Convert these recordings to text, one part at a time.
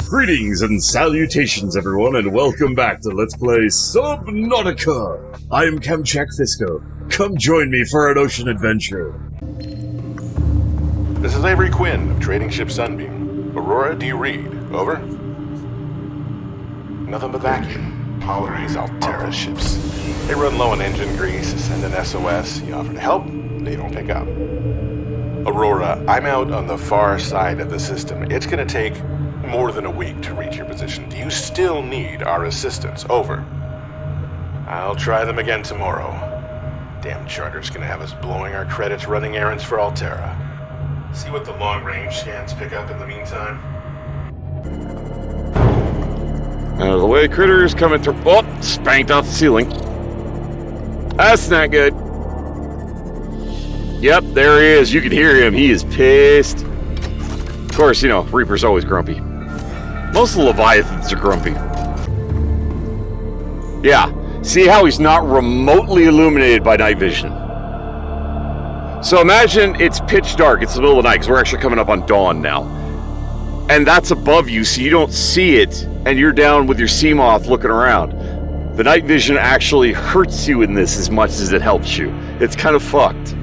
Greetings and salutations, everyone, and welcome back to Let's Play Subnautica. I am Kamchak Fisco. Come join me for an ocean adventure. This is Avery Quinn of trading ship Sunbeam. Aurora, do you read? Over. Nothing but vacuum. Powering these Altera ships. They run low on engine grease, send an SOS, you offer to help, they don't pick up. Aurora, I'm out on the far side of the system. It's gonna take more than a week to reach your position. Do you still need our assistance? Over. I'll try them again tomorrow. Damn charter's gonna have us blowing our credits running errands for Altera. See what the long-range scans pick up in the meantime. Out of the way, critters coming through. Oh, spanked off the ceiling. That's not good. Yep, there he is. You can hear him. He is pissed. Of course, you know, Reaper's always grumpy. Most of the Leviathans are grumpy. Yeah, see how he's not remotely illuminated by night vision. So imagine it's pitch dark. It's the middle of the night because we're actually coming up on dawn now. And that's above you, so you don't see it, and you're down with your Seamoth looking around. The night vision actually hurts you in this as much as it helps you. It's kind of fucked.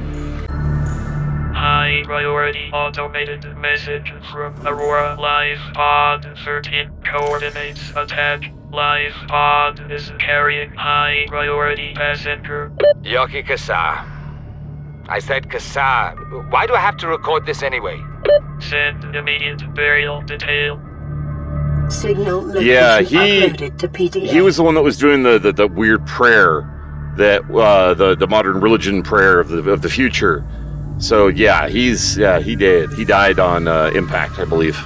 High priority automated message from Aurora Live Pod 13. Coordinates attached. Live Pod is carrying high priority passenger. Yoki Kasa. I said Kasa. Why do I have to record this anyway? Send immediate burial detail. Signal location uploaded to PDA. He was the one that was doing the weird prayer that the modern religion prayer of the future. So yeah, he did. He died on impact, I believe.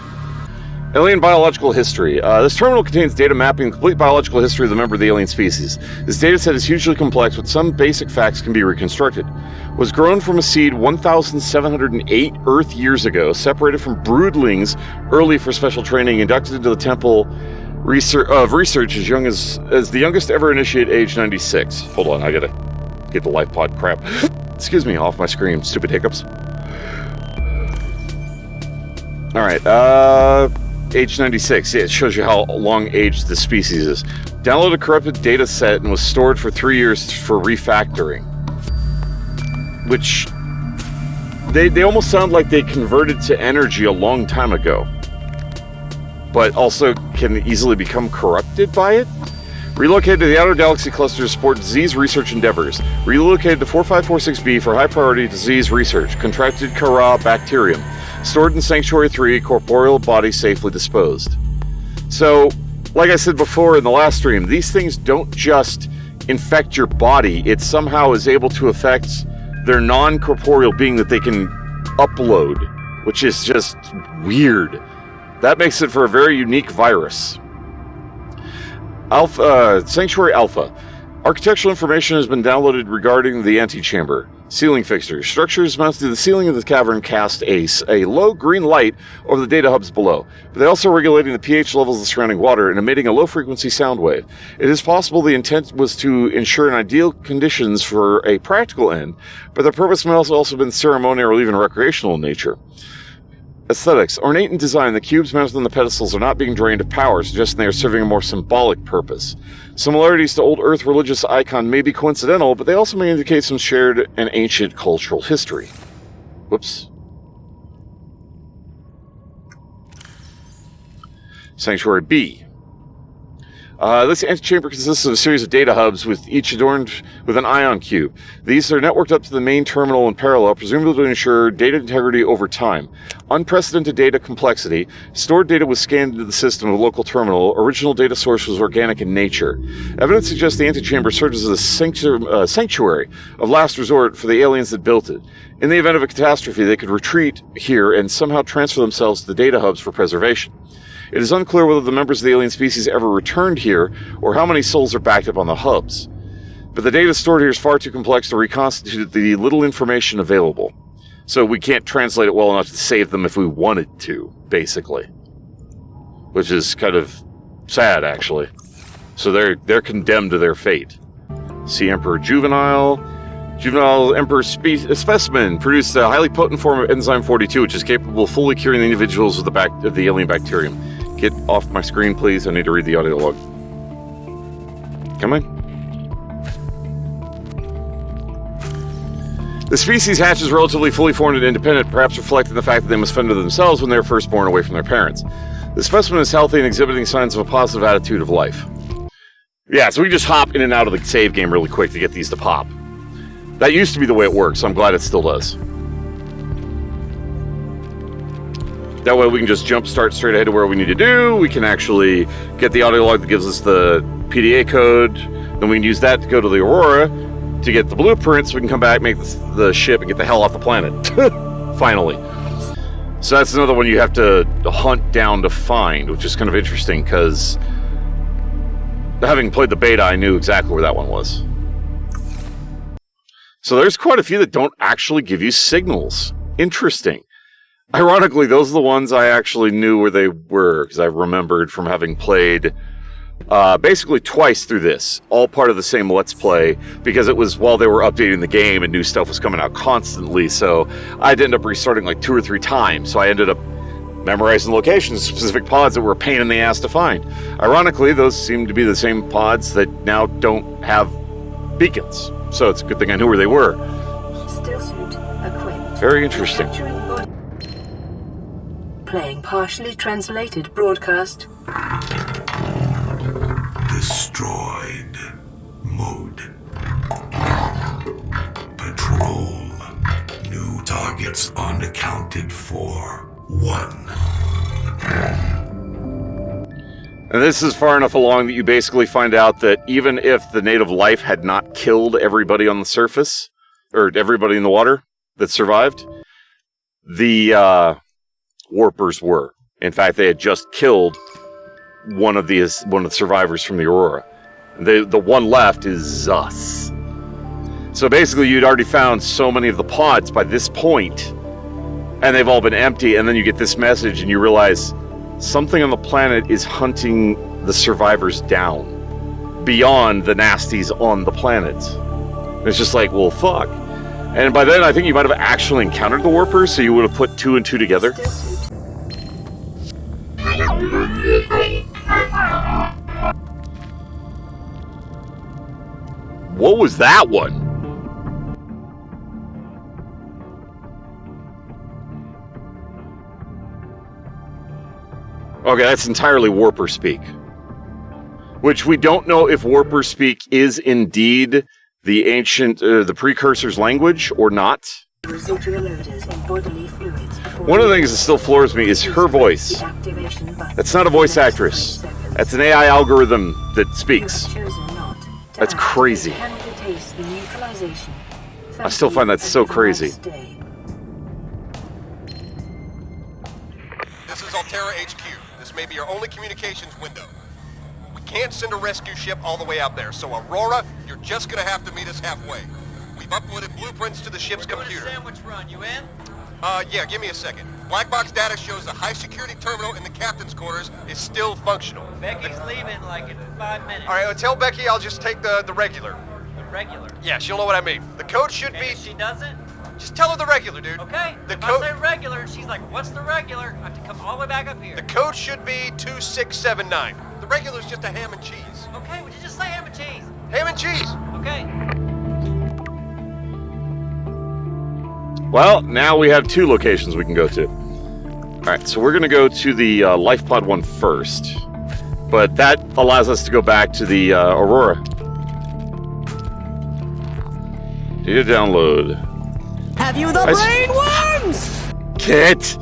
Alien biological history. This terminal contains data mapping the complete biological history of the member of the alien species. This data set is hugely complex, but some basic facts can be reconstructed. Was grown from a seed 1,708 Earth years ago, separated from broodlings early for special training, inducted into the temple of research as young as the youngest ever initiate, age 96. Hold on, I gotta get the life pod crap. Excuse me, off my screen. Stupid hiccups. Alright, age 96. Yeah, it shows you how long aged the species is. Downloaded a corrupted data set and was stored for 3 years for refactoring. Which, they almost sound like they converted to energy a long time ago. But also can easily become corrupted by it? Relocated to the Outer Galaxy Cluster to support disease research endeavors. Relocated to 4546B for high-priority disease research. Contracted Kara bacterium. Stored in Sanctuary 3, corporeal body safely disposed. So, like I said before in the last stream, these things don't just infect your body. It somehow is able to affect their non-corporeal being that they can upload, which is just weird. That makes it for a very unique virus. Sanctuary Alpha. Architectural information has been downloaded regarding the antechamber. Ceiling fixtures. Structures mounted to the ceiling of the cavern cast a low green light over the data hubs below, but they're also regulating the pH levels of the surrounding water and emitting a low-frequency sound wave. It is possible the intent was to ensure an ideal conditions for a practical end, but the purpose may also have been ceremonial or even recreational in nature. Aesthetics. Ornate in design, the cubes mounted on the pedestals are not being drained of power, suggesting they are serving a more symbolic purpose. Similarities to old Earth religious icon may be coincidental, but they also may indicate some shared and ancient cultural history. Whoops. Sanctuary B. This antechamber consists of a series of data hubs, with each adorned with an ion cube. These are networked up to the main terminal in parallel, presumably to ensure data integrity over time. Unprecedented data complexity. Stored data was scanned into the system of a local terminal. Original data source was organic in nature. Evidence suggests the antechamber served as a sanctuary of last resort for the aliens that built it. In the event of a catastrophe, they could retreat here and somehow transfer themselves to the data hubs for preservation. It is unclear whether the members of the alien species ever returned here, or how many souls are backed up on the hubs. But the data stored here is far too complex to reconstitute the little information available. So we can't translate it well enough to save them if we wanted to, basically. Which is kind of sad, actually. So they're condemned to their fate. See Emperor Juvenile. Juvenile Emperor specimen produced a highly potent form of enzyme 42, which is capable of fully curing the individuals with the alien bacterium. Get off my screen, please. I need to read the audio log. Come on. The species hatches relatively fully formed and independent, perhaps reflecting the fact that they must fend for themselves when they were first born away from their parents. The specimen is healthy and exhibiting signs of a positive attitude of life. Yeah, so we just hop in and out of the save game really quick to get these to pop. That used to be the way it worked, so I'm glad it still does. That way we can just jump start straight ahead to where we need to do. We can actually get the audio log that gives us the PDA code. Then we can use that to go to the Aurora to get the blueprints. So we can come back, make the ship, and get the hell off the planet. Finally. So that's another one you have to hunt down to find, which is kind of interesting because having played the beta, I knew exactly where that one was. So there's quite a few that don't actually give you signals. Interesting. Ironically, those are the ones I actually knew where they were, because I remembered from having played basically twice through this, all part of the same Let's Play, because it was while they were updating the game and new stuff was coming out constantly, so I'd end up restarting like 2 or 3 times, so I ended up memorizing locations, specific pods that were a pain in the ass to find. Ironically, those seem to be the same pods that now don't have beacons, so it's a good thing I knew where they were. Still suit equipped. Very interesting. Playing partially translated broadcast. Destroyed. Mode. Patrol. New targets unaccounted for. 1. And this is far enough along that you basically find out that even if the native life had not killed everybody on the surface, or everybody in the water that survived, the warpers were. In fact, they had just killed one of the survivors from the Aurora. The one left is us. So basically, you'd already found so many of the pods by this point, and they've all been empty, and then you get this message, and you realize something on the planet is hunting the survivors down, beyond the nasties on the planet. And it's just like, well, fuck. And by then, I think you might have actually encountered the warpers, so you would have put 2 and 2 together. What was that one? Okay, that's entirely warper speak. Which we don't know if warper speak is indeed the ancient, the precursor's language or not. One of the things that still floors me is her voice. That's not a voice actress. That's an AI algorithm that speaks. That's crazy. I still find that so crazy. This is Altera HQ. This may be your only communications window. We can't send a rescue ship all the way out there, so Aurora, you're just gonna have to meet us halfway. We've uploaded blueprints to the ship's computer. Sandwich run, you in? Yeah, give me a second. Black box data shows the high security terminal in the captain's quarters is still functional. Becky's leaving like in 5 minutes. All right, well, tell Becky I'll just take the regular. The regular? Yeah, she'll know what I mean. The code should And be... if she doesn't? Just tell her the regular, dude. Okay. The if code... I say regular, and she's like, what's the regular? I have to come all the way back up here. The code should be 2679. The regular's just a ham and cheese. Okay, would you just say ham and cheese? Ham and cheese! Okay. Well, now we have 2 locations we can go to. Alright, so we're going to go to the life pod one first. But that allows us to go back to the Aurora. Data download. Have you the brainworms? Kit!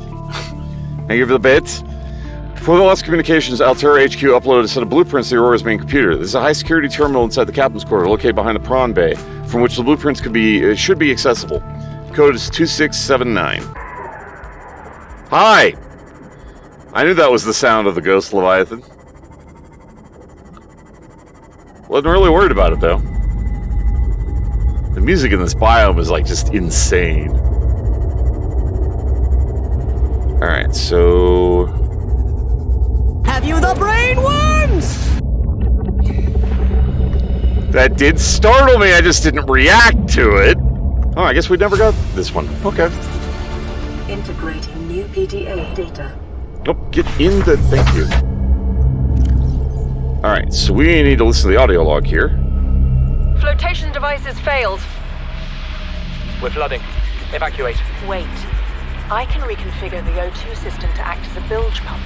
Thank you for the bits. For the last communications, Altera HQ uploaded a set of blueprints to the Aurora's main computer. This is a high-security terminal inside the captain's quarter, located behind the prawn bay, from which the blueprints should be accessible. Code is 2679. Hi! I knew that was the sound of the Ghost Leviathan. Wasn't really worried about it, though. The music in this biome is, like, just insane. Alright, so... Have you the brainworms? That did startle me, I just didn't react to it. Oh, I guess we never got this one. Okay. Integrating new PDA data. Nope, get in the... Thank you. Alright, so we need to listen to the audio log here. Flotation devices failed. We're flooding. Evacuate. Wait. I can reconfigure the O2 system to act as a bilge pump.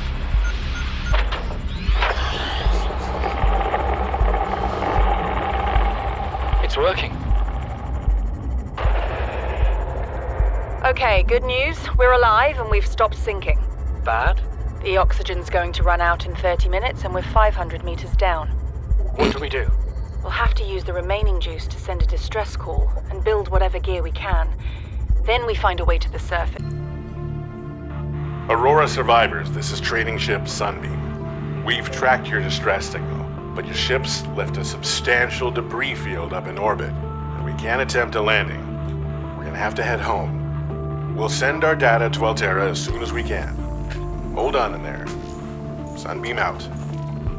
It's working. Okay, good news. We're alive and we've stopped sinking. Bad? The oxygen's going to run out in 30 minutes and we're 500 meters down. What do we do? We'll have to use the remaining juice to send a distress call and build whatever gear we can. Then we find a way to the surface. Aurora survivors, this is trading ship Sunbeam. We've tracked your distress signal, but your ship's left a substantial debris field up in orbit, and we can't attempt a landing. We're gonna have to head home. We'll send our data to Altera as soon as we can. Hold on in there. Sunbeam out.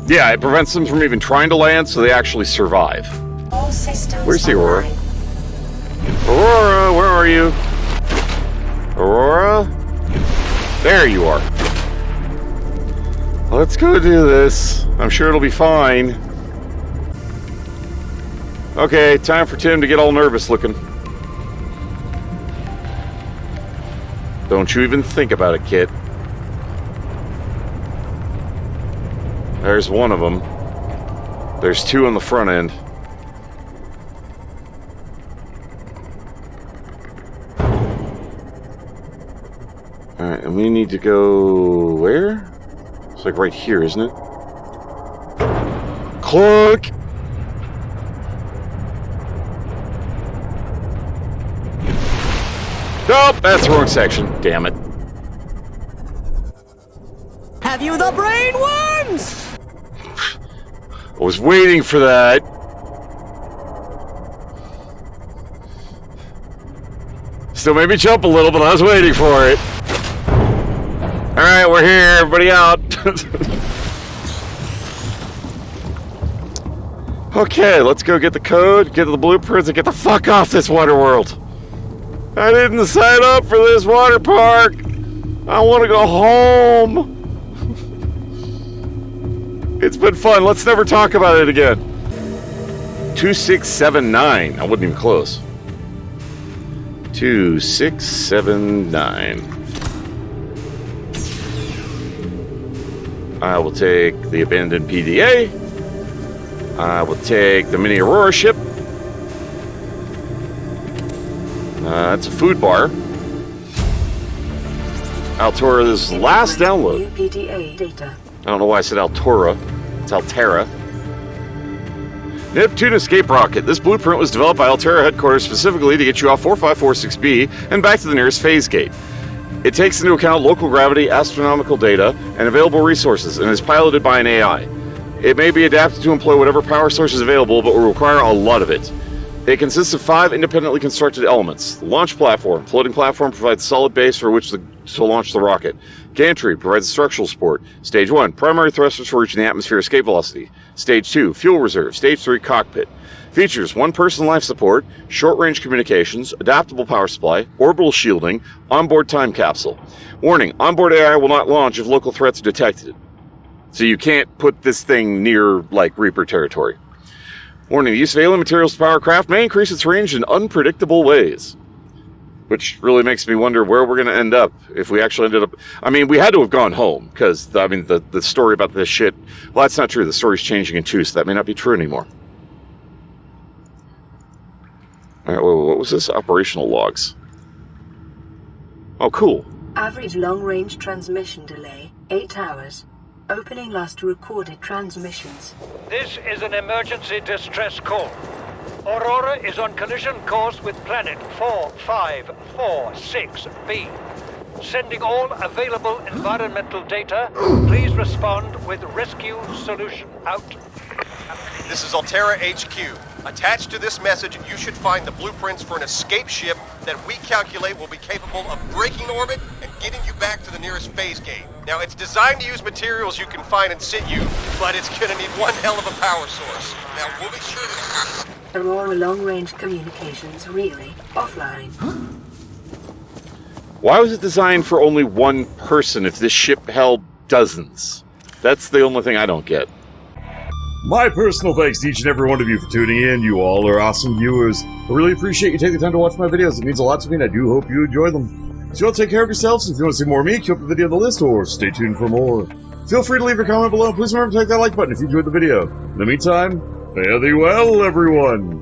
Yeah, it prevents them from even trying to land, so they actually survive. All systems Where's the Aurora? online. Aurora, where are you? Aurora? There you are. Let's go do this. I'm sure it'll be fine. Okay, time for Tim to get all nervous looking. Don't you even think about it, kid. There's one of them. There's two on the front end. Alright, and we need to go... where? It's like right here, isn't it? Cloak! Nope, that's the wrong section. Damn it. Have you the brainworms? I was waiting for that. Still made me jump a little, but I was waiting for it. Alright, we're here. Everybody out. Okay, let's go get the code, get the blueprints, and get the fuck off this water world. I didn't sign up for this water park. I want to go home. It's been fun. Let's never talk about it again. 2679. I wasn't even close. 2679. I will take the abandoned PDA. I will take the mini Aurora ship. That's a food bar. Altora's last download. New PDA data. I don't know why I said Altora. It's Altera. Neptune escape rocket. This blueprint was developed by Altera headquarters specifically to get you off 4546B and back to the nearest phase gate. It takes into account local gravity, astronomical data, and available resources, and is piloted by an AI. It may be adapted to employ whatever power source is available, but will require a lot of it. It consists of 5 independently constructed elements. The launch platform. Floating platform provides a solid base for which to launch the rocket. Gantry provides structural support. Stage 1, primary thrusters for reaching the atmosphere escape velocity. Stage 2, fuel reserve. Stage 3, cockpit. Features 1-person life support, short-range communications, adaptable power supply, orbital shielding, onboard time capsule. Warning, onboard AI will not launch if local threats are detected. So you can't put this thing near, like, Reaper territory. Warning, the use of alien materials to power craft may increase its range in unpredictable ways. Which really makes me wonder where we're going to end up if we actually ended up... I mean, we had to have gone home, because, I mean, the story about this shit... Well, that's not true. The story's changing in 2, so that may not be true anymore. Alright, what was this? Operational logs. Oh, cool. Average long-range transmission delay, 8 hours. Opening last recorded transmissions. This is an emergency distress call. Aurora is on collision course with planet 4546B. Sending all available environmental data. Please respond with rescue solution. Out. This is Altera HQ. Attached to this message, you should find the blueprints for an escape ship that we calculate will be capable of breaking orbit and getting you back to the nearest phase gate. Now, it's designed to use materials you can find in situ, but it's gonna need one hell of a power source. Now, we'll be sure to... Aurora long-range communications really offline. Why was it designed for only one person if this ship held dozens. That's the only thing I don't get. My personal thanks to each and every one of you for tuning in. You all are awesome viewers. I really appreciate you taking the time to watch my videos. It means a lot to me, and I do hope you enjoy them. So you all take care of yourselves. If you want to see more of me, keep up the video on the list, or stay tuned for more. Feel free to leave your comment below. Please remember to click that like button if you enjoyed the video. In the meantime, fare thee well, everyone.